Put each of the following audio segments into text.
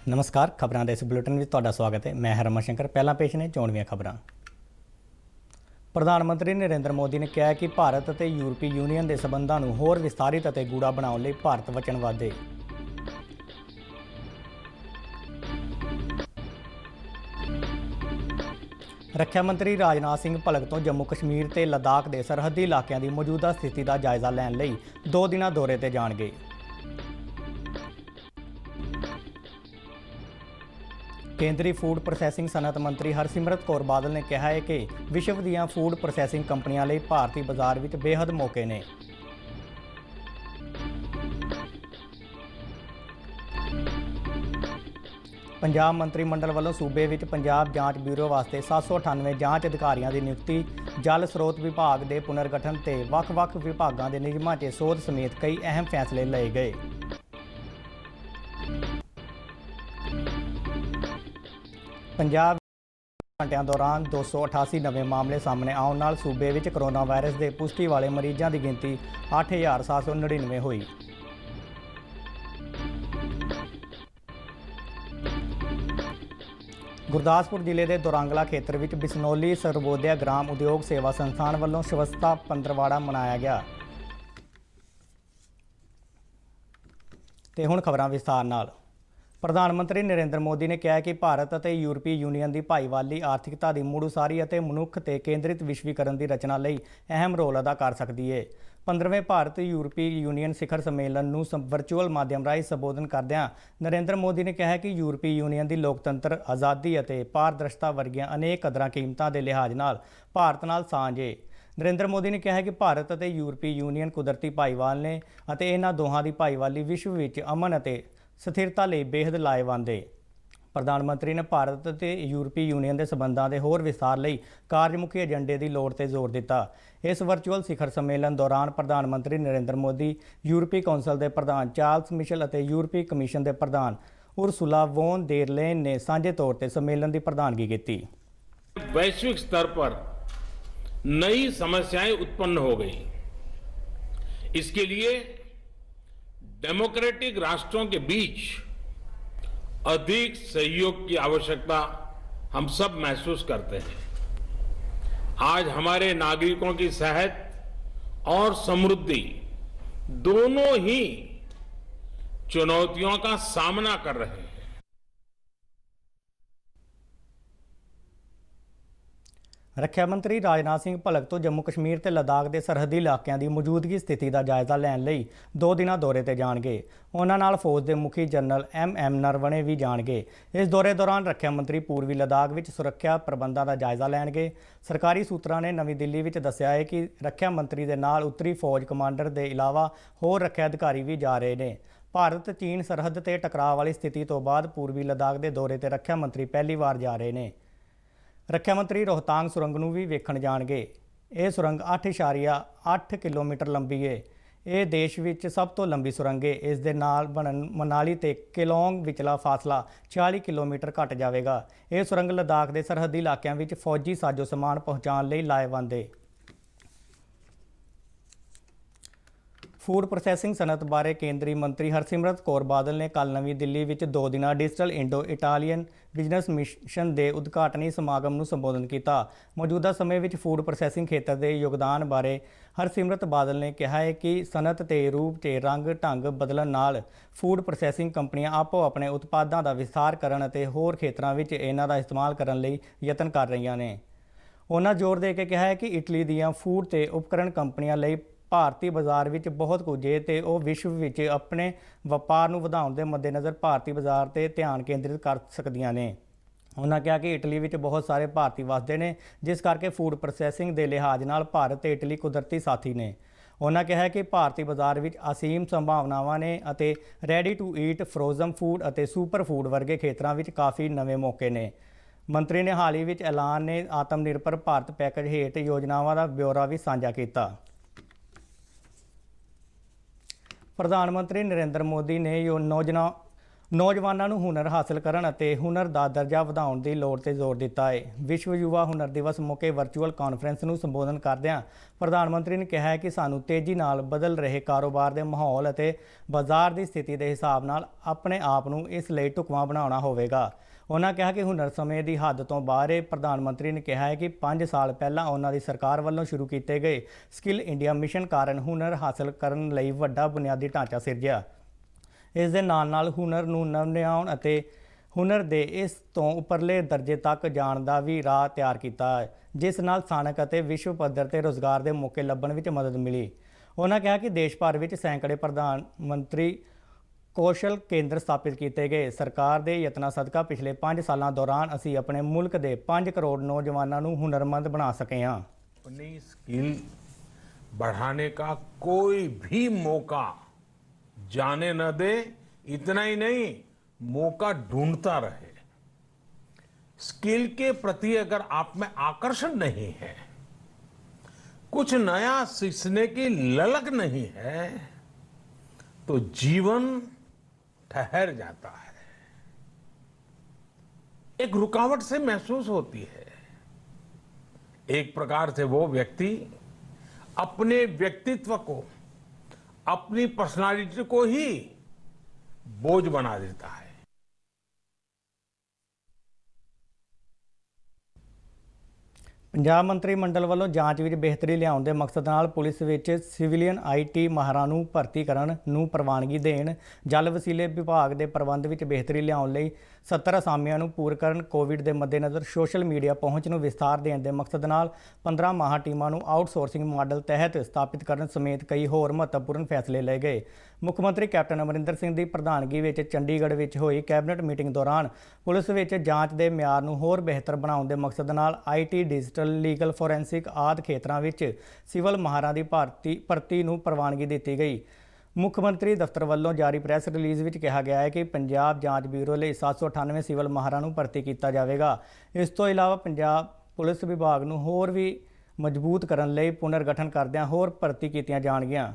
नमस्कार। खबरों के इस बुलेटिन में तुहाडा स्वागत है। मैं रमन शंकर। पहला पेश ने चोणवीं खबरां। प्रधानमंत्री नरेंद्र मोदी ने कहा कि भारत और यूरोपीय यूनीयन के संबंधों को होर विस्तारित और गूढ़ा बनाने लई भारत वचनबद्ध है। रक्षा मंत्री राजनाथ सिंह भलक तो जम्मू कश्मीर ते लद्दाख के सरहदी इलाकों की मौजूदा स्थिति का जायजा लैण लई 2 दिना दौरे ते जाणगे। केंद्रीय फूड प्रोसैसिंग सनअत मंत्री हरसिमरत कौर बादल ने कहा है कि विश्व दीयां फूड प्रोसैसिंग कंपनियां लई भारतीय बाजार विच बेहद मौके ने। पंजाब मंत्रिमंडल वालों सूबे विच पंजाब जांच ब्यूरो वास्ते 798 जांच अधिकारियों की नियुक्ति, जल स्रोत विभाग के पुनर्गठन ते वख-वख विभागों के नियमों 'च सोध समेत कई अहम फैसले लए गए। पंजाब घंटिया दौरान 288 नवे मामले सामने आने नाल सूबे विच कोरोना वायरस के पुष्टि वाले मरीजों की गिनती 8799 हुई। गुरदासपुर जिले के दुरांगला खेत्र में बिसनौली सर्वोदय ग्राम उद्योग सेवा संस्थान वालों स्वच्छता पंद्रवाड़ा मनाया गया। तो हुण खबरां विस्तार नाल। प्रधानमंत्री नरेंद्र मोदी ने कहा कि भारत और यूरोपीय यूनीयन की भाईवाली आर्थिकता की मुड़ उसारी और मनुख ते केंद्रित विश्वीकरण की रचना लई अहम रोल अदा कर सकती है। 15वें भारत यूरोपीय यूनीयन शिखर सम्मेलन को वर्चुअल माध्यम राही संबोधन करदिआं नरेंद्र मोदी ने कहा कि यूरोपीय यूनीयन की लोकतंत्र, आज़ादी और पारदर्शिता वर्गियां अनेक कदरां कीमतां के लिहाज नाल भारत नाल सांझ है। नरेंद्र मोदी ने कहा कि भारत और यूरोपीय यूनीयन कुदरती भाईवाल ने और इन्हां दोहां की भाईवाली विश्व विच अमन और स्थिरता ਲਈ बेहद ਲਾਹੇਵੰਦ है। प्रधानमंत्री ने भारत और यूरोपीय यूनीयन के संबंधों के होर विस्तार ਲਈ कार्यमुखी एजेंडे की लौड़ पर जोर दिता। इस वर्चुअल शिखर सम्मेलन दौरान प्रधानमंत्री नरेंद्र मोदी, यूरोपीय कौंसल के प्रधान चार्ल्स मिशेल और यूरोपीय कमीशन के प्रधान उर्सुला वोन देर लेन ने साझे तौर पर सम्मेलन की प्रधानगी की। वैश्विक स्तर पर नई समस्याएं उत्पन्न हो गई। इसके लिए डेमोक्रेटिक राष्ट्रों के बीच अधिक सहयोग की आवश्यकता हम सब महसूस करते हैं। आज हमारे नागरिकों की सेहत और समृद्धि दोनों ही चुनौतियों का सामना कर रहे हैं। रक्षा मंत्री राजनाथ सिंह भलक तो जम्मू कश्मीर ते लद्दाख के सरहदी इलाकों की मौजूदगी स्थिति का जायजा लैण लई 2 दिना दौरे ते जाणगे। उन्हां नाल फौज के मुखी जनरल MM नरवणे भी जाणगे। इस दौरे दौरान रक्षा मंत्री पूर्वी लद्दाख विच सुरक्षा प्रबंधों का जायजा लैणगे। सरकारी सूत्रों ने नवी दिल्ली विच दस्सिया है कि रक्षा मंत्री दे नाल उत्तरी फौज कमांडर के इलावा होर रक्षा अधिकारी भी जा रहे हैं। भारत चीन सरहद ते टकराव वाली स्थिति तो बाद पूर्वी लद्दाख के दौरे ते रक्षा मंत्री पहली बार जा रहे हैं। रक्षा मंत्री रोहतांग सुरंग नूं भी वेखण जाणगे। ये सुरंग 8.8 किलोमीटर लंबी है। ये देश विच सब तो लंबी सुरंग है। इस दे नाल बनन मनाली ते केलोंग विचला फासला 40 किलोमीटर घट जाएगा। ये सुरंग लद्दाख के सरहदी इलाकों में फौजी साजो समान पहुँचाने लई लाहेवंद है। फूड प्रोसैसिंग सनअत बारे केंद्रीय मंत्री हरसिमरत कौर बादल ने कल नवी दिल्ली विच 2 दिना digital Indo Italian business mission के उद्घाटनी समागम में संबोधन किया। मौजूदा समय में फूड प्रोसैसिंग खेत्र के योगदान बारे हरसिमरत बादल ने कहा है कि सनअत के रूप से रंग ढंग बदलण नाल फूड प्रोसैसिंग कंपनियां आपो अपने उत्पादों का विस्तार करन अते होर खेत्रों में इन्हां दा इस्तेमाल करन लई यतन कर रही ने। उन्होंने जोर दे के कहा है कि इटली दीयां फूड ते उपकरण कंपनियां लई भारतीय बाजार में बहुत कुछ है तो वह विश्व में अपने व्यापार को वधाउण के मद्देनज़र भारतीय बाजार से ध्यान केंद्रित कर सकदियां ने। उन्होंने कहा कि इटली में बहुत सारे भारतीय वसते हैं, जिस करके फूड प्रोसैसिंग के लिहाज नाल भारत ते इटली कुदरती साथी ने। उन्होंने कहा कि भारतीय बाजार में असीम संभावनावां ने अते ready to eat, frozen food और सुपर फूड वर्गे खेत्रों में काफ़ी नवे मौके ने। मंत्री ने हाल ही में ऐलान ने आत्मनिर्भर भारत पैकेज हेठ योजनावां का ब्यौरा भी साझा किया। प्रधानमंत्री नरेंद्र मोदी ने ਨੌਜਵਾਨਾਂ ਨੂੰ ਹੁਨਰ ਹਾਸਲ ਕਰਨ ਅਤੇ ਹੁਨਰ ਦਾ ਦਰਜਾ ਵਧਾਉਣ ਦੀ ਲੋੜ ਤੇ ਜ਼ੋਰ ਦਿੱਤਾ ਹੈ। ਵਿਸ਼ਵ ਯੁਵਾ ਹੁਨਰ ਦਿਵਸ ਮੌਕੇ ਵਰਚੁਅਲ ਕਾਨਫਰੰਸ ਨੂੰ ਸੰਬੋਧਨ ਕਰਦਿਆਂ ਪ੍ਰਧਾਨ ਮੰਤਰੀ ਨੇ ਕਿਹਾ ਹੈ ਕਿ ਸਾਨੂੰ ਤੇਜ਼ੀ ਨਾਲ ਬਦਲ ਰਹੇ ਕਾਰੋਬਾਰ ਦੇ ਮਾਹੌਲ ਅਤੇ ਬਾਜ਼ਾਰ ਦੀ ਸਥਿਤੀ ਦੇ ਹਿਸਾਬ ਨਾਲ ਆਪਣੇ ਆਪ ਨੂੰ ਇਸ ਲਈ ਢੁਕਵਾਂ ਬਣਾਉਣਾ ਹੋਵੇਗਾ। ਉਹਨਾਂ ਕਿਹਾ ਕਿ ਹੁਨਰ ਸਮੇਂ ਦੀ ਹੱਦ ਤੋਂ ਬਾਹਰ ਹੈ। ਪ੍ਰਧਾਨ ਮੰਤਰੀ ਨੇ ਕਿਹਾ ਹੈ ਕਿ 5 ਸਾਲ ਪਹਿਲਾਂ ਉਹਨਾਂ ਦੀ ਸਰਕਾਰ ਵੱਲੋਂ ਸ਼ੁਰੂ ਕੀਤੇ ਗਏ ਸਕਿੱਲ ਇੰਡੀਆ ਮਿਸ਼ਨ ਕਾਰਨ ਹੁਨਰ ਹਾਸਲ ਕਰਨ ਲਈ ਵੱਡਾ ਬੁਨਿਆਦੀ ਢਾਂਚਾ ਸਿਰਜਿਆ। ਇਸ ਦੇ ਨਾਲ ਹੁਨਰ ਨੂੰ ਨਵਿਆਉਣ ਅਤੇ ਹੁਨਰ ਦੇ ਇਸ ਤੋਂ ਉੱਪਰਲੇ ਦਰਜੇ ਤੱਕ ਜਾਣ ਦਾ ਵੀ ਰਾਹ ਤਿਆਰ ਕੀਤਾ ਹੈ, ਜਿਸ ਨਾਲ ਸਥਾਨਕ ਅਤੇ ਵਿਸ਼ਵ ਪੱਧਰ ਤੇ ਰੁਜ਼ਗਾਰ ਦੇ ਮੌਕੇ ਲੱਭਣ ਵਿੱਚ ਮਦਦ ਮਿਲੀ। ਉਹਨਾਂ ਕਿਹਾ ਕਿ ਦੇਸ਼ ਭਰ ਵਿੱਚ ਸੈਂਕੜੇ ਪ੍ਰਧਾਨ ਮੰਤਰੀ ਕੌਸ਼ਲ ਕੇਂਦਰ ਸਥਾਪਿਤ ਕੀਤੇ ਗਏ। ਸਰਕਾਰ ਦੇ ਯਤਨਾਂ ਸਦਕਾ ਪਿਛਲੇ 5 ਸਾਲਾਂ ਦੌਰਾਨ ਅਸੀਂ ਆਪਣੇ ਮੁਲਕ ਦੇ 5 ਕਰੋੜ ਨੌਜਵਾਨਾਂ ਨੂੰ ਹੁਨਰਮੰਦ ਬਣਾ ਸਕੇ ਹਾਂ। अपनी स्किल बढ़ाने का कोई भी मौका जाने न दे। इतना ही नहीं, मौका ढूंढता रहे। स्किल के प्रति अगर आप में आकर्षण नहीं है, कुछ नया सीखने की ललक नहीं है, तो जीवन ठहर जाता है, एक रुकावट से महसूस होती है। एक प्रकार से वो व्यक्ति अपने व्यक्तित्व को, अपनी पर्सनालिटी को ही बोझ बना देता है। ਪੰਜਾਬ ਮੰਤਰੀ ਮੰਡਲ ਵੱਲੋਂ ਜਾਂਚ ਵਿੱਚ ਬਿਹਤਰੀ ਲਿਆਉਣ ਦੇ ਮਕਸਦ ਨਾਲ ਪੁਲਿਸ ਵਿੱਚ ਸਿਵਲੀਅਨ IT ਮਾਹਰਾਂ ਨੂੰ ਭਰਤੀ ਕਰਨ ਨੂੰ ਪ੍ਰਵਾਨਗੀ ਦੇਣ, ਜਲ ਵਸੀਲੇ ਵਿਭਾਗ ਦੇ ਪ੍ਰਬੰਧ ਵਿੱਚ ਬਿਹਤਰੀ ਲਿਆਉਣ ਲਈ 70 ਅਸਾਮੀਆਂ ਨੂੰ ਪੂਰ ਕਰਨ, ਕੋਵਿਡ ਦੇ ਮੱਦੇਨਜ਼ਰ ਸੋਸ਼ਲ ਮੀਡੀਆ ਪਹੁੰਚ ਨੂੰ ਵਿਸਥਾਰ ਦੇਣ ਦੇ ਮਕਸਦ ਨਾਲ 15 ਮਾਹਰ ਟੀਮਾਂ ਨੂੰ ਆਊਟਸੋਰਸਿੰਗ ਮਾਡਲ ਤਹਿਤ ਸਥਾਪਿਤ ਕਰਨ ਸਮੇਤ ਕਈ ਹੋਰ ਮਹੱਤਵਪੂਰਨ ਫੈਸਲੇ ਲਏ ਗਏ। ਮੁੱਖ ਮੰਤਰੀ ਕੈਪਟਨ ਅਮਰਿੰਦਰ ਸਿੰਘ ਦੀ ਪ੍ਰਧਾਨਗੀ ਵਿੱਚ ਚੰਡੀਗੜ੍ਹ ਵਿੱਚ ਹੋਈ ਕੈਬਨਿਟ ਮੀਟਿੰਗ ਦੌਰਾਨ ਪੁਲਿਸ ਵਿੱਚ ਜਾਂਚ ਦੇ ਮਿਆਰ ਨੂੰ ਹੋਰ ਬਿਹਤਰ ਬਣਾਉਣ ਦੇ ਮਕਸਦ ਨਾਲ IT, ਡਿਜੀਟਲ, ਲੀਗਲ, ਫੋਰੈਂਸਿਕ ਆਦਿ ਖੇਤਰਾਂ ਵਿੱਚ ਸਿਵਲ ਮਾਹਰਾਂ ਦੀ ਭਰਤੀ ਨੂੰ ਪ੍ਰਵਾਨਗੀ ਦਿੱਤੀ ਗਈ। ਮੁੱਖ ਮੰਤਰੀ ਦਫ਼ਤਰ ਵੱਲੋਂ ਜਾਰੀ ਪ੍ਰੈਸ ਰਿਲੀਜ਼ ਵਿੱਚ ਕਿਹਾ ਗਿਆ ਹੈ ਕਿ ਪੰਜਾਬ ਜਾਂਚ ਬਿਊਰੋ ਲਈ 798 ਸਿਵਲ ਮਾਹਰਾਂ ਨੂੰ ਭਰਤੀ ਕੀਤਾ ਜਾਵੇਗਾ। ਇਸ ਤੋਂ ਇਲਾਵਾ ਪੰਜਾਬ ਪੁਲਿਸ ਵਿਭਾਗ ਨੂੰ ਹੋਰ ਵੀ ਮਜ਼ਬੂਤ ਕਰਨ ਲਈ ਪੁਨਰਗਠਨ ਕਰਦਿਆਂ ਹੋਰ ਭਰਤੀ ਕੀਤੀਆਂ ਜਾਣਗੀਆਂ।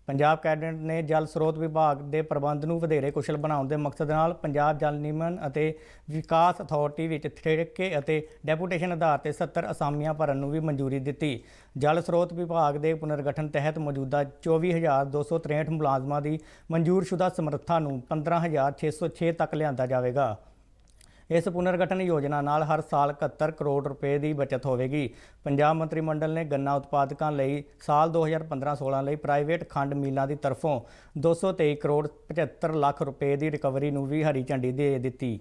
ਪੰਜਾਬ ਕੈਬਨਿਟ ਨੇ ਜਲ ਸਰੋਤ ਵਿਭਾਗ ਦੇ ਪ੍ਰਬੰਧ ਨੂੰ ਵਧੇਰੇ ਕੁਸ਼ਲ ਬਣਾਉਣ ਦੇ ਮਕਸਦ ਨਾਲ ਪੰਜਾਬ ਜਲ ਨਿਗਮ ਅਤੇ ਵਿਕਾਸ ਅਥਾਰਟੀ ਵਿੱਚ ਠੇਕੇ ਅਤੇ ਡੈਪੂਟੇਸ਼ਨ ਆਧਾਰ ਤੇ 70 ਅਸਾਮੀਆਂ ਭਰਨ ਨੂੰ ਵੀ ਮਨਜ਼ੂਰੀ ਦਿੱਤੀ। ਜਲ ਸਰੋਤ ਵਿਭਾਗ ਦੇ ਪੁਨਰਗਠਨ ਤਹਿਤ ਮੌਜੂਦਾ 24,263 ਮੁਲਾਜ਼ਮਾਂ ਦੀ ਮਨਜ਼ੂਰਸ਼ੁਦਾ ਸਮਰੱਥਾ ਨੂੰ 15,606 ਤੱਕ ਲਿਆਂਦਾ ਜਾਵੇਗਾ। ਇਸ ਪੁਨਰਗਠਨ ਯੋਜਨਾ ਨਾਲ ਹਰ ਸਾਲ 71 ਕਰੋੜ ਰੁਪਏ ਦੀ ਬਚਤ ਹੋਵੇਗੀ। ਪੰਜਾਬ ਮੰਤਰੀ ਮੰਡਲ ਨੇ ਗੰਨਾ ਉਤਪਾਦਕਾਂ ਲਈ ਸਾਲ 2015-16 ਲਈ ਪ੍ਰਾਈਵੇਟ ਖੰਡ ਮਿੱਲਾਂ ਦੀ ਤਰਫੋਂ 223 ਕਰੋੜ 75 ਲੱਖ ਰੁਪਏ ਦੀ ਰਿਕਵਰੀ ਨੂੰ ਵੀ ਹਰੀ ਝੰਡੀ ਦੇ ਦਿੱਤੀ।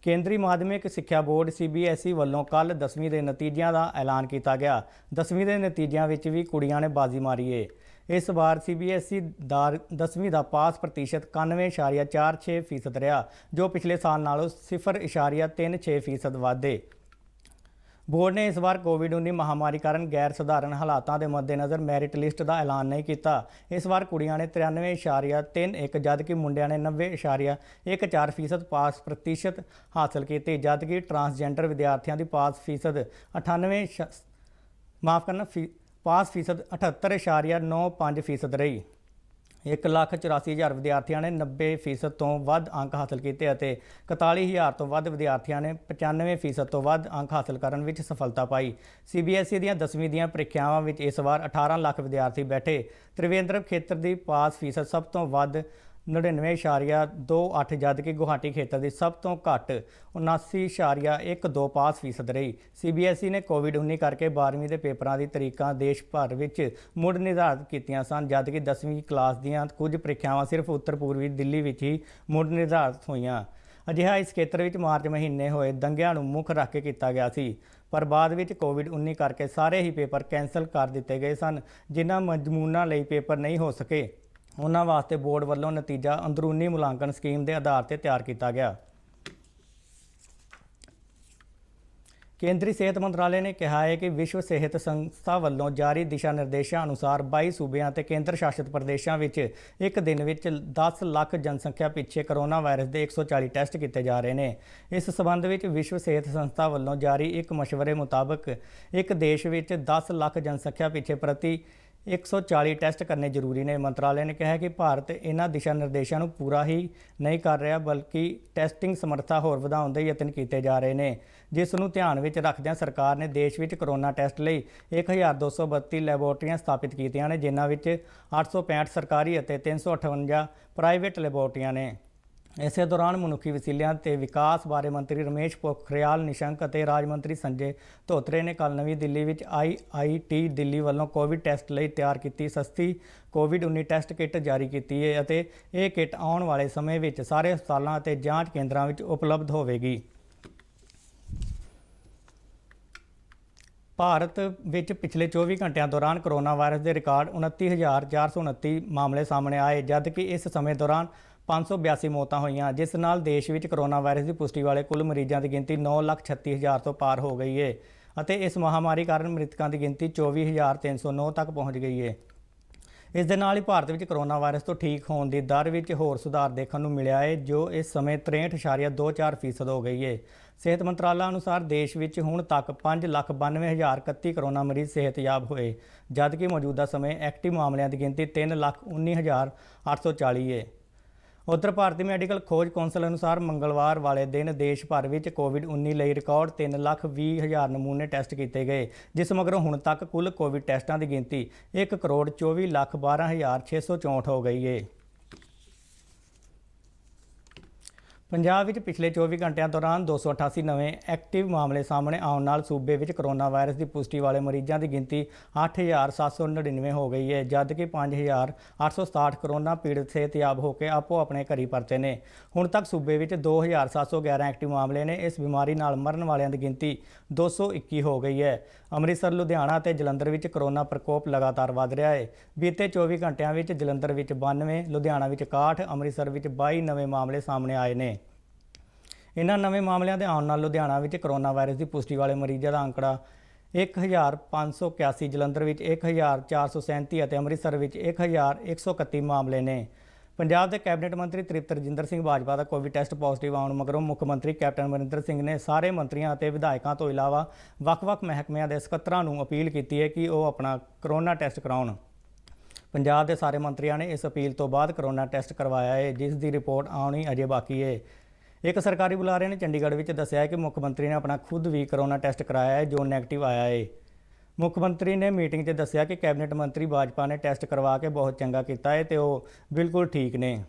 ਕੇਂਦਰੀ ਮਾਧਿਅਮਿਕ ਸਿੱਖਿਆ ਬੋਰਡ CBSE ਵੱਲੋਂ ਕੱਲ੍ਹ 10ਵੀਂ ਦੇ ਨਤੀਜਿਆਂ ਦਾ ਐਲਾਨ ਕੀਤਾ ਗਿਆ। 10ਵੀਂ ਦੇ ਨਤੀਜਿਆਂ ਵਿੱਚ ਵੀ ਕੁੜੀਆਂ ਨੇ ਬਾਜ਼ੀ ਮਾਰੀ ਏ। ਇਸ ਵਾਰ CBSE ਦਾ 10ਵੀਂ ਦਾ ਪਾਸ ਪ੍ਰਤੀਸ਼ਤ 91.46% ਰਿਹਾ, ਜੋ ਪਿਛਲੇ ਸਾਲ ਨਾਲੋਂ 0.36% ਵੱਧ ਹੈ। ਬੋਰਡ ਨੇ ਇਸ ਵਾਰ ਕੋਵਿਡ-19 ਮਹਾਮਾਰੀ ਕਾਰਨ ਗੈਰ ਸਧਾਰਨ ਹਾਲਾਤਾਂ ਦੇ ਮੱਦੇਨਜ਼ਰ ਮੈਰਿਟ ਲਿਸਟ ਦਾ ਐਲਾਨ ਨਹੀਂ ਕੀਤਾ। ਇਸ ਵਾਰ ਕੁੜੀਆਂ ਨੇ 93.31 ਜਦਕਿ ਮੁੰਡਿਆਂ ਨੇ 90.14% ਪਾਸ ਪ੍ਰਤੀਸ਼ਤ ਹਾਸਲ ਕੀਤੀ, ਜਦਕਿ ਟਰਾਂਸਜੈਂਡਰ ਵਿਦਿਆਰਥੀਆਂ ਦੀ ਪਾਸ ਫੀਸਦ 78.95% ਰਹੀ। 1,84,000 ਵਿਦਿਆਰਥੀਆਂ ਨੇ 90% ਤੋਂ ਵੱਧ ਅੰਕ ਹਾਸਲ ਕੀਤੇ ਅਤੇ 41,000 ਤੋਂ ਵੱਧ ਵਿਦਿਆਰਥੀਆਂ ਨੇ 95% ਤੋਂ ਵੱਧ ਅੰਕ ਹਾਸਲ ਕਰਨ ਵਿੱਚ ਸਫਲਤਾ ਪਾਈ। CBSE ਦੀਆਂ 10ਵੀਂ ਦੀਆਂ ਪ੍ਰੀਖਿਆਵਾਂ ਵਿੱਚ ਇਸ ਵਾਰ 18 ਲੱਖ ਵਿਦਿਆਰਥੀ ਬੈਠੇ। ਤ੍ਰਿਵੇਂਦਰਮ ਖੇਤਰ ਦੀ ਪਾਸ ਫੀਸਦ ਸਭ ਤੋਂ ਵੱਧ 99.28 ਜਦਕਿ ਗੁਹਾਟੀ ਖੇਤਰ ਦੀ ਸਭ ਤੋਂ ਘੱਟ 79.12 ਪਾਸ ਫੀਸਦ ਰਹੀ। CBSE ਨੇ ਕੋਵਿਡ-19 ਕਰਕੇ 12ਵੀਂ ਦੇ ਪੇਪਰਾਂ ਦੀ ਤਰੀਕਾਂ ਦੇਸ਼ ਭਰ ਵਿੱਚ ਮੁੜ ਨਿਰਧਾਰਿਤ ਕੀਤੀਆਂ ਸਨ, ਜਦਕਿ 10ਵੀਂ ਕਲਾਸ ਦੀਆਂ ਕੁਝ ਪ੍ਰੀਖਿਆਵਾਂ ਸਿਰਫ ਉੱਤਰ ਪੂਰਬੀ ਦਿੱਲੀ ਵਿੱਚ ਹੀ ਮੁੜ ਨਿਰਧਾਰਿਤ ਹੋਈਆਂ। ਅਜਿਹਾ ਇਸ ਖੇਤਰ ਵਿੱਚ ਮਾਰਚ ਮਹੀਨੇ ਹੋਏ ਦੰਗਿਆਂ ਨੂੰ ਮੁੱਖ ਰੱਖ ਕੇ ਕੀਤਾ ਗਿਆ ਸੀ, ਪਰ ਬਾਅਦ ਵਿੱਚ ਕੋਵਿਡ-19 ਕਰਕੇ ਸਾਰੇ ਹੀ ਪੇਪਰ ਕੈਂਸਲ ਕਰ ਦਿੱਤੇ ਗਏ ਸਨ। ਜਿਨ੍ਹਾਂ ਮਜ਼ਮੂਨਾਂ ਲਈ ਪੇਪਰ ਨਹੀਂ ਹੋ ਸਕੇ, ਉਹਨਾਂ ਵਾਸਤੇ ਬੋਰਡ ਵੱਲੋਂ ਨਤੀਜਾ ਅੰਦਰੂਨੀ ਮੁਲਾਂਕਣ ਸਕੀਮ ਦੇ ਆਧਾਰ ਤੇ ਤਿਆਰ ਕੀਤਾ ਗਿਆ। ਕੇਂਦਰੀ ਸਿਹਤ ਮੰਤਰਾਲੇ ਨੇ ਕਿਹਾ ਹੈ ਕਿ ਵਿਸ਼ਵ ਸਿਹਤ ਸੰਸਥਾ ਵੱਲੋਂ ਜਾਰੀ ਦਿਸ਼ਾ ਨਿਰਦੇਸ਼ਾਂ ਅਨੁਸਾਰ 22 ਸੂਬਿਆਂ ਅਤੇ ਕੇਂਦਰ ਸ਼ਾਸਿਤ ਪ੍ਰਦੇਸ਼ਾਂ ਵਿੱਚ ਇੱਕ ਦਿਨ ਵਿੱਚ 10 ਲੱਖ ਜਨਸੰਖਿਆ ਪਿੱਛੇ ਕਰੋਨਾ ਵਾਇਰਸ ਦੇ 140 ਟੈਸਟ ਕੀਤੇ ਜਾ ਰਹੇ ਨੇ। ਇਸ ਸਬੰਧ ਵਿੱਚ ਵਿਸ਼ਵ ਸਿਹਤ ਸੰਸਥਾ ਵੱਲੋਂ ਜਾਰੀ ਇੱਕ ਮਸ਼ਵਰੇ ਮੁਤਾਬਕ ਇੱਕ ਦੇਸ਼ ਵਿੱਚ 10 ਲੱਖ ਜਨਸੰਖਿਆ ਪਿੱਛੇ ਪ੍ਰਤੀ 140 ਟੈਸਟ ਕਰਨੇ ਜ਼ਰੂਰੀ ਨੇ। ਮੰਤਰਾਲੇ ਨੇ ਕਿਹਾ ਕਿ ਭਾਰਤ ਇਹਨਾਂ ਦਿਸ਼ਾ ਨਿਰਦੇਸ਼ਾਂ ਨੂੰ ਪੂਰਾ ਹੀ ਨਹੀਂ ਕਰ ਰਿਹਾ, ਬਲਕਿ ਟੈਸਟਿੰਗ ਸਮਰੱਥਾ ਹੋਰ ਵਧਾਉਣ ਦੇ ਯਤਨ ਕੀਤੇ ਜਾ ਰਹੇ ਨੇ, ਜਿਸ ਨੂੰ ਧਿਆਨ ਵਿੱਚ ਰੱਖਦਿਆਂ ਸਰਕਾਰ ਨੇ ਦੇਸ਼ ਵਿੱਚ ਕੋਰੋਨਾ ਟੈਸਟ ਲਈ 1232 ਲੈਬੋਰਟਰੀਆਂ ਸਥਾਪਿਤ ਕੀਤੀਆਂ ਨੇ, ਜਿਨ੍ਹਾਂ ਵਿੱਚ 865 ਸਰਕਾਰੀ ਅਤੇ 358 ਪ੍ਰਾਈਵੇਟ ਲੈਬੋਰਟਰੀਆਂ ਨੇ। ਇਸੇ ਦੌਰਾਨ ਮਨੁੱਖੀ ਵਸੀਲਿਆਂ ਤੇ ਵਿਕਾਸ ਬਾਰੇ ਮੰਤਰੀ ਰਮੇਸ਼ ਪੋਖਰਿਆਲ ਨਿਸ਼ੰਕ ਅਤੇ ਰਾਜ ਮੰਤਰੀ ਸੰਜੇ ਧੋਤਰੇ ਨੇ ਕੱਲ੍ਹ ਨਵੀਂ ਦਿੱਲੀ ਵਿੱਚ IIT ਦਿੱਲੀ ਵੱਲੋਂ ਕੋਵਿਡ ਟੈਸਟ ਲਈ ਤਿਆਰ ਕੀਤੀ ਸਸਤੀ ਕੋਵਿਡ-19 ਟੈਸਟ ਕਿੱਟ ਜਾਰੀ ਕੀਤੀ ਹੈ ਅਤੇ ਇਹ ਕਿੱਟ ਆਉਣ ਵਾਲੇ ਸਮੇਂ ਵਿੱਚ ਸਾਰੇ ਹਸਪਤਾਲਾਂ ਅਤੇ ਜਾਂਚ ਕੇਂਦਰਾਂ ਵਿੱਚ ਉਪਲਬਧ ਹੋਵੇਗੀ। ਭਾਰਤ ਵਿੱਚ ਪਿਛਲੇ 24 ਘੰਟਿਆਂ ਦੌਰਾਨ ਕੋਰੋਨਾ ਵਾਇਰਸ ਦੇ ਰਿਕਾਰਡ 29,429 ਮਾਮਲੇ ਸਾਹਮਣੇ ਆਏ, ਜਦਕਿ ਇਸ ਸਮੇਂ ਦੌਰਾਨ 582 ਮੌਤਾਂ ਹੋਈਆਂ, ਜਿਸ ਨਾਲ ਦੇਸ਼ ਵਿੱਚ ਕੋਰੋਨਾ ਵਾਇਰਸ ਦੀ ਪੁਸ਼ਟੀ ਵਾਲੇ ਕੁੱਲ ਮਰੀਜ਼ਾਂ ਦੀ ਗਿਣਤੀ 9,36,000 ਤੋਂ ਪਾਰ ਹੋ ਗਈ ਹੈ ਅਤੇ ਇਸ ਮਹਾਮਾਰੀ ਕਾਰਨ ਮ੍ਰਿਤਕਾਂ ਦੀ ਗਿਣਤੀ 24,309 ਤੱਕ ਪਹੁੰਚ ਗਈ ਹੈ। ਇਸ ਦੇ ਨਾਲ ਹੀ ਭਾਰਤ ਵਿੱਚ ਕੋਰੋਨਾ ਵਾਇਰਸ ਤੋਂ ਠੀਕ ਹੋਣ ਦੀ ਦਰ ਵਿੱਚ ਹੋਰ ਸੁਧਾਰ ਦੇਖਣ ਨੂੰ ਮਿਲਿਆ ਹੈ, ਜੋ ਇਸ ਸਮੇਂ 63.24% ਹੋ ਗਈ ਹੈ। ਸਿਹਤ ਮੰਤਰਾਲਾ ਅਨੁਸਾਰ ਦੇਸ਼ ਵਿੱਚ ਹੁਣ ਤੱਕ 5,92,031 ਕੋਰੋਨਾ ਮਰੀਜ਼ ਸਿਹਤਯਾਬ ਹੋਏ, ਜਦਕਿ ਮੌਜੂਦਾ ਸਮੇਂ ਐਕਟਿਵ ਮਾਮਲਿਆਂ ਦੀ ਗਿਣਤੀ 3,19,840 ਹੈ। ਉੱਤਰ ਭਾਰਤੀ ਮੈਡੀਕਲ ਖੋਜ ਕੌਂਸਲ ਅਨੁਸਾਰ ਮੰਗਲਵਾਰ ਵਾਲੇ ਦਿਨ ਦੇਸ਼ ਭਰ ਵਿੱਚ ਕੋਵਿਡ-19 ਲਈ ਰਿਕਾਰਡ 3,20,000 ਨਮੂਨੇ ਟੈਸਟ ਕੀਤੇ ਗਏ, ਜਿਸ ਮਗਰੋਂ ਹੁਣ ਤੱਕ ਕੁੱਲ ਕੋਵਿਡ ਟੈਸਟਾਂ ਦੀ ਗਿਣਤੀ 1,24,12,664 ਹੋ ਗਈ ਹੈ। ਪੰਜਾਬ ਵਿੱਚ ਪਿਛਲੇ 24 ਘੰਟਿਆਂ ਦੌਰਾਨ 288 ਨਵੇਂ ਐਕਟਿਵ ਮਾਮਲੇ ਸਾਹਮਣੇ ਆਉਣ ਨਾਲ ਸੂਬੇ ਵਿੱਚ ਕੋਰੋਨਾ ਵਾਇਰਸ ਦੀ ਪੁਸ਼ਟੀ ਵਾਲੇ ਮਰੀਜ਼ਾਂ ਦੀ ਗਿਣਤੀ 8,799 ਹੋ ਗਈ ਹੈ, ਜਦਕਿ 5,867 ਕੋਰੋਨਾ ਪੀੜਤ ਸਿਹਤਯਾਬ ਹੋ ਕੇ ਆਪੋ ਆਪਣੇ ਘਰੀ ਪਰਤੇ ਨੇ। ਹੁਣ ਤੱਕ ਸੂਬੇ ਵਿੱਚ 2,711 ਐਕਟਿਵ ਮਾਮਲੇ ਨੇ। ਇਸ ਬਿਮਾਰੀ ਨਾਲ ਮਰਨ ਵਾਲਿਆਂ ਦੀ ਗਿਣਤੀ 221 ਹੋ ਗਈ ਹੈ। ਅੰਮ੍ਰਿਤਸਰ, ਲੁਧਿਆਣਾ ਅਤੇ ਜਲੰਧਰ ਵਿੱਚ ਕੋਰੋਨਾ ਪ੍ਰਕੋਪ ਲਗਾਤਾਰ ਵਧ ਰਿਹਾ ਹੈ। ਬੀਤੇ 24 ਘੰਟਿਆਂ ਵਿੱਚ ਜਲੰਧਰ ਵਿੱਚ 92, ਲੁਧਿਆਣਾ ਵਿੱਚ 61, ਅੰਮ੍ਰਿਤਸਰ ਵਿੱਚ 22 ਨਵੇਂ ਮਾਮਲੇ ਸਾਹਮਣੇ ਆਏ ਨੇ। ਇਹਨਾਂ ਨਵੇਂ ਮਾਮਲਿਆਂ ਦੇ ਆਉਣ ਨਾਲ ਲੁਧਿਆਣਾ ਵਿੱਚ ਕੋਰੋਨਾ ਵਾਇਰਸ ਦੀ ਪੁਸ਼ਟੀ ਵਾਲੇ ਮਰੀਜ਼ਾਂ ਦਾ ਅੰਕੜਾ 1,581, ਜਲੰਧਰ ਵਿੱਚ 1,437 ਅਤੇ ਅੰਮ੍ਰਿਤਸਰ ਵਿੱਚ 1,131 ਮਾਮਲੇ ਨੇ। ਪੰਜਾਬ ਦੇ ਕੈਬਨਿਟ ਮੰਤਰੀ ਤ੍ਰਿਪਤ ਰਜਿੰਦਰ ਸਿੰਘ ਬਾਜਵਾ ਦਾ ਕੋਵਿਡ ਟੈਸਟ ਪੋਜ਼ਿਟਿਵ ਆਉਣ ਮਗਰੋਂ ਮੁੱਖ ਮੰਤਰੀ ਕੈਪਟਨ ਅਮਰਿੰਦਰ ਸਿੰਘ ਨੇ ਸਾਰੇ ਮੰਤਰੀਆਂ ਅਤੇ ਵਿਧਾਇਕਾਂ ਤੋਂ ਇਲਾਵਾ ਵੱਖ-ਵੱਖ ਮਹਿਕਮਿਆਂ ਦੇ ਸਕੱਤਰਾਂ ਨੂੰ ਅਪੀਲ ਕੀਤੀ ਹੈ ਕਿ ਉਹ ਆਪਣਾ ਕੋਰੋਨਾ ਟੈਸਟ ਕਰਾਉਣ। ਪੰਜਾਬ ਦੇ ਸਾਰੇ ਮੰਤਰੀਆਂ ਨੇ ਇਸ ਅਪੀਲ ਤੋਂ ਬਾਅਦ ਕੋਰੋਨਾ ਟੈਸਟ ਕਰਵਾਇਆ ਹੈ, ਜਿਸ ਦੀ ਰਿਪੋਰਟ ਆਉਣੀ ਅਜੇ ਬਾਕੀ ਹੈ। ਇੱਕ ਸਰਕਾਰੀ ਬੁਲਾਰੇ ਨੇ ਚੰਡੀਗੜ੍ਹ ਵਿੱਚ ਦੱਸਿਆ ਹੈ ਕਿ ਮੁੱਖ ਮੰਤਰੀ ਨੇ ਆਪਣਾ ਖੁਦ ਵੀ ਕੋਰੋਨਾ ਟੈਸਟ ਕਰਾਇਆ ਹੈ, ਜੋ ਨੈਗੇਟਿਵ ਆਇਆ ਹੈ। ਮੁੱਖ ਮੰਤਰੀ ਨੇ ਮੀਟਿੰਗ 'ਚ ਦੱਸਿਆ ਕਿ ਕੈਬਨਿਟ ਮੰਤਰੀ ਬਾਜਪਾ ਨੇ ਟੈਸਟ ਕਰਵਾ ਕੇ ਬਹੁਤ ਚੰਗਾ ਕੀਤਾ ਹੈ ਤੇ ਉਹ ਬਿਲਕੁਲ ਠੀਕ ਨੇ।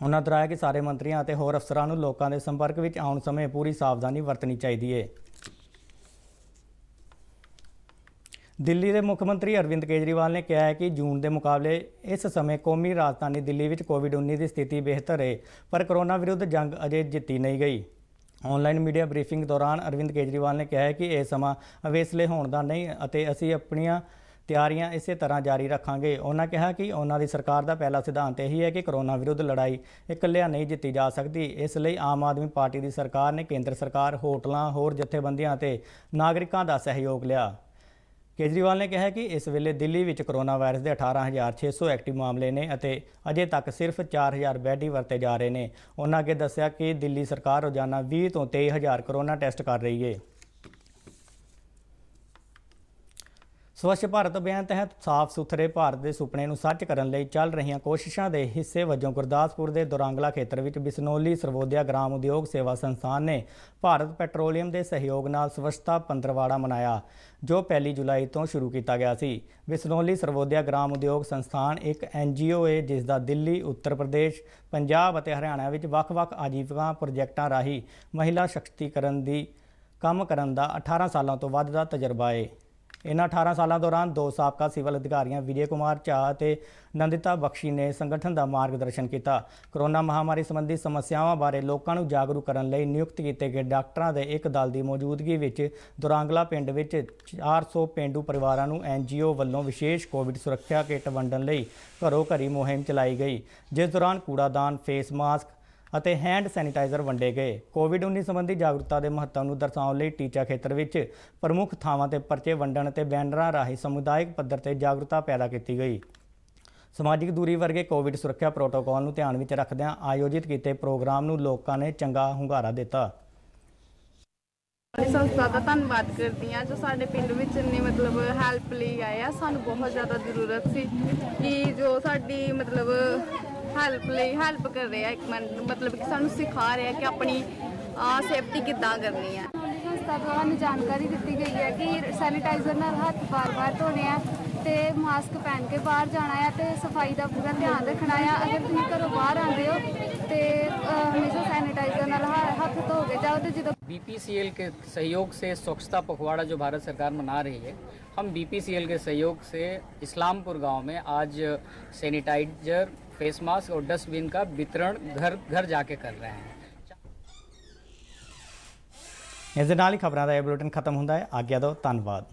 ਉਹਨਾਂ ਦੁਹਰਾਇਆ ਕਿ ਸਾਰੇ ਮੰਤਰੀਆਂ ਅਤੇ ਹੋਰ ਅਫਸਰਾਂ ਨੂੰ ਲੋਕਾਂ ਦੇ ਸੰਪਰਕ ਵਿੱਚ ਆਉਣ ਸਮੇਂ ਪੂਰੀ ਸਾਵਧਾਨੀ ਵਰਤਣੀ ਚਾਹੀਦੀ ਹੈ। ਦਿੱਲੀ ਦੇ ਮੁੱਖ ਮੰਤਰੀ ਅਰਵਿੰਦ ਕੇਜਰੀਵਾਲ ਨੇ ਕਿਹਾ ਹੈ ਕਿ ਜੂਨ ਦੇ ਮੁਕਾਬਲੇ ਇਸ ਸਮੇਂ ਕੌਮੀ ਰਾਜਧਾਨੀ ਦਿੱਲੀ ਵਿੱਚ ਕੋਵਿਡ-19 ਦੀ ਸਥਿਤੀ ਬਿਹਤਰ ਹੈ, ਪਰ ਕੋਰੋਨਾ ਵਿਰੁੱਧ ਜੰਗ ਅਜੇ ਜਿੱਤੀ ਨਹੀਂ ਗਈ। ਆਨਲਾਈਨ ਮੀਡੀਆ ਬਰੀਫਿੰਗ ਦੌਰਾਨ ਅਰਵਿੰਦ ਕੇਜਰੀਵਾਲ ਨੇ ਕਿਹਾ ਹੈ ਕਿ ਇਹ ਸਮਾਂ ਅਵੇਸਲੇ ਹੋਣ ਦਾ ਨਹੀਂ ਅਤੇ ਅਸੀਂ ਆਪਣੀਆਂ ਤਿਆਰੀਆਂ ਇਸੇ ਤਰ੍ਹਾਂ ਜਾਰੀ ਰੱਖਾਂਗੇ। ਉਹਨਾਂ ਕਿਹਾ ਕਿ ਉਹਨਾਂ ਦੀ ਸਰਕਾਰ ਦਾ ਪਹਿਲਾ ਸਿਧਾਂਤ ਇਹੀ ਹੈ ਕਿ ਕੋਰੋਨਾ ਵਿਰੁੱਧ ਲੜਾਈ ਇਕੱਲਿਆਂ ਨਹੀਂ ਜਿੱਤੀ ਜਾ ਸਕਦੀ। ਇਸ ਲਈ ਆਮ ਆਦਮੀ ਪਾਰਟੀ ਦੀ ਸਰਕਾਰ ਨੇ ਕੇਂਦਰ ਸਰਕਾਰ, ਹੋਟਲਾਂ, ਹੋਰ ਜਥੇਬੰਦੀਆਂ ਅਤੇ ਨਾਗਰਿਕਾਂ ਦਾ ਸਹਿਯੋਗ ਲਿਆ। ਕੇਜਰੀਵਾਲ ਨੇ ਕਿਹਾ ਕਿ ਇਸ ਵੇਲੇ ਦਿੱਲੀ ਵਿੱਚ ਕੋਰੋਨਾ ਵਾਇਰਸ ਦੇ 18,600 ਐਕਟਿਵ ਮਾਮਲੇ ਨੇ ਅਤੇ ਅਜੇ ਤੱਕ ਸਿਰਫ 4,000 ਬੈੱਡ ਹੀ ਵਰਤੇ ਜਾ ਰਹੇ ਨੇ। ਉਹਨਾਂ ਅੱਗੇ ਦੱਸਿਆ ਕਿ ਦਿੱਲੀ ਸਰਕਾਰ ਰੋਜ਼ਾਨਾ 20 ਤੋਂ 23,000 ਕੋਰੋਨਾ ਟੈਸਟ ਕਰ ਰਹੀ ਹੈ। ਸਵੱਛ ਭਾਰਤ ਅਭਿਆਨ ਤਹਿਤ ਸਾਫ਼ ਸੁਥਰੇ ਭਾਰਤ ਦੇ ਸੁਪਨੇ ਨੂੰ ਸੱਚ ਕਰਨ ਲਈ ਚੱਲ ਰਹੀਆਂ ਕੋਸ਼ਿਸ਼ਾਂ ਦੇ ਹਿੱਸੇ ਵਜੋਂ ਗੁਰਦਾਸਪੁਰ ਦੇ ਦੋਰਾਂਗਲਾ ਖੇਤਰ ਵਿੱਚ ਬਿਸਨੋਲੀ ਸਰਵੋਦਿਆ ਗ੍ਰਾਮ ਉਦਯੋਗ ਸੇਵਾ ਸੰਸਥਾਨ ਨੇ ਭਾਰਤ ਪੈਟਰੋਲੀਅਮ ਦੇ ਸਹਿਯੋਗ ਨਾਲ ਸਵੱਛਤਾ ਪੰਦਰਵਾੜਾ ਮਨਾਇਆ, ਜੋ 1 ਜੁਲਾਈ ਤੋਂ ਸ਼ੁਰੂ ਕੀਤਾ ਗਿਆ ਸੀ। ਬਿਸਨੋਲੀ ਸਰਵੋਦਿਆ ਗ੍ਰਾਮ ਉਦਯੋਗ ਸੰਸਥਾਨ ਇੱਕ NGO ਹੈ ਜਿਸ ਦਾ ਦਿੱਲੀ, ਉੱਤਰ ਪ੍ਰਦੇਸ਼, ਪੰਜਾਬ ਅਤੇ ਹਰਿਆਣਾ ਵਿੱਚ ਵੱਖ-ਵੱਖ ਆਜੀਵਿਕਾ ਪ੍ਰੋਜੈਕਟਾਂ ਰਾਹੀਂ ਮਹਿਲਾ ਸ਼ਕਤੀਕਰਨ ਦੀ ਕੰਮ ਕਰਨ ਦਾ 18 ਸਾਲਾਂ ਤੋਂ ਵੱਧ ਦਾ ਤਜਰਬਾ ਹੈ। ਇਹਨਾਂ 18 ਸਾਲਾਂ ਦੌਰਾਨ 2 ਸਾਬਕਾ ਸਿਵਲ ਅਧਿਕਾਰੀਆਂ ਵਿਜੇ ਕੁਮਾਰ ਝਾਅ ਅਤੇ ਨੰਦਿਤਾ ਬਖਸ਼ੀ ਨੇ ਸੰਗਠਨ ਦਾ ਮਾਰਗਦਰਸ਼ਨ ਕੀਤਾ। ਕੋਰੋਨਾ ਮਹਾਮਾਰੀ ਸੰਬੰਧੀ ਸਮੱਸਿਆਵਾਂ ਬਾਰੇ ਲੋਕਾਂ ਨੂੰ ਜਾਗਰੂਕ ਕਰਨ ਲਈ ਨਿਯੁਕਤ ਕੀਤੇ ਗਏ ਡਾਕਟਰਾਂ ਦੇ ਇੱਕ ਦਲ ਦੀ ਮੌਜੂਦਗੀ ਵਿੱਚ ਦੋਰਾਂਗਲਾ ਪਿੰਡ ਵਿੱਚ 400 ਪੇਂਡੂ ਪਰਿਵਾਰਾਂ ਨੂੰ NGO ਵੱਲੋਂ ਵਿਸ਼ੇਸ਼ ਕੋਵਿਡ ਸੁਰੱਖਿਆ ਕਿੱਟ ਵੰਡਣ ਲਈ ਘਰੋਂ ਘਰੀ ਮੁਹਿੰਮ ਚਲਾਈ ਗਈ, ਜਿਸ ਦੌਰਾਨ ਕੂੜਾਦਾਨ, ਫੇਸ ਮਾਸਕ ਅਤੇ ਹੈਂਡ ਸੈਨੀਟਾਈਜ਼ਰ ਵੰਡੇ ਗਏ। ਕੋਵਿਡ-19 ਸੰਬੰਧੀ ਜਾਗਰੂਕਤਾ ਦੇ ਮਹੱਤਵ ਨੂੰ ਦਰਸਾਉਣ ਲਈ ਟੀਚਾ ਖੇਤਰ ਵਿੱਚ ਪ੍ਰਮੁੱਖ ਥਾਵਾਂ ਤੇ ਪਰਚੇ ਵੰਡਣ ਅਤੇ ਬੈਨਰਾਂ ਰਾਹੀਂ ਸਮੁਦਾਇਕ ਪੱਧਰ ਤੇ ਜਾਗਰੂਕਤਾ ਪੈਦਾ ਕੀਤੀ ਗਈ। ਸਮਾਜਿਕ ਦੂਰੀ ਵਰਗੇ ਕੋਵਿਡ ਸੁਰੱਖਿਆ ਪ੍ਰੋਟੋਕਾਲ ਨੂੰ ਧਿਆਨ ਵਿੱਚ ਰੱਖਦਿਆਂ ਆਯੋਜਿਤ ਕੀਤੇ ਪ੍ਰੋਗਰਾਮ ਨੂੰ ਲੋਕਾਂ ਨੇ ਚੰਗਾ ਹੁੰਗਾਰਾ ਦਿੱਤਾ। ਸੰਸਥਾ ਦਾ ਧੰਨਵਾਦ ਕਰਦੀ ਹਾਂ ਜੋ ਸਾਡੇ ਪਿੰਡ ਵਿੱਚ ਇੰਨੀ ਮਤਲਬ ਹੈਲਪ ਲਈ ਆਏ ਆ। ਸਾਨੂੰ ਬਹੁਤ ਜ਼ਿਆਦਾ ਜ਼ਰੂਰਤ ਸੀ ਕਿ ਜੋ ਸਾਡੀ ਮਤਲਬ ਹੈਲਪ ਕਰ ਰਹੇ ਆ। ਮਤਲਬ ਕਿ ਸਾਨੂੰ ਸਿਖਾ ਰਿਹਾ ਕਿ ਆਪਣੀ ਸੇਫਟੀ ਕਿੱਦਾਂ ਕਰਨੀ ਹੈ। ਸੰਸਥਾ ਦੁਆਰਾ ਜਾਣਕਾਰੀ ਦਿੱਤੀ ਗਈ ਹੈ ਕਿ ਸੈਨੀਟਾਈਜ਼ਰ ਨਾਲ ਹੱਥ ਬਾਰ-ਬਾਰ ਧੋਣੇ ਆ ਤੇ ਮਾਸਕ ਪਹਿਨ ਕੇ ਬਾਹਰ जाना है तो सफाई का पूरा ध्यान रखना है। अगर तुम घरों बाहर आते हो तो हमेशा सैनिटाइजर नाल हाथ धो के जाओ। तो जो BPCL के सहयोग से स्वच्छता पखवाड़ा जो भारत सरकार मना रही है, हम BPCL के सहयोग से इस्लामपुर गांव में आज सैनिटाइजर, फेस मास्क और डस्टबिन का वितरण घर घर जाके कर रहे हैं। ਇਸ ਦੇ ਨਾਲ ਹੀ ਖਬਰਾਂ ਦਾ ਇਹ ਬੁਲੇਟਿਨ ਖਤਮ ਹੁੰਦਾ ਹੈ। ਆਗਿਆ ਦਿਓ, ਧੰਨਵਾਦ।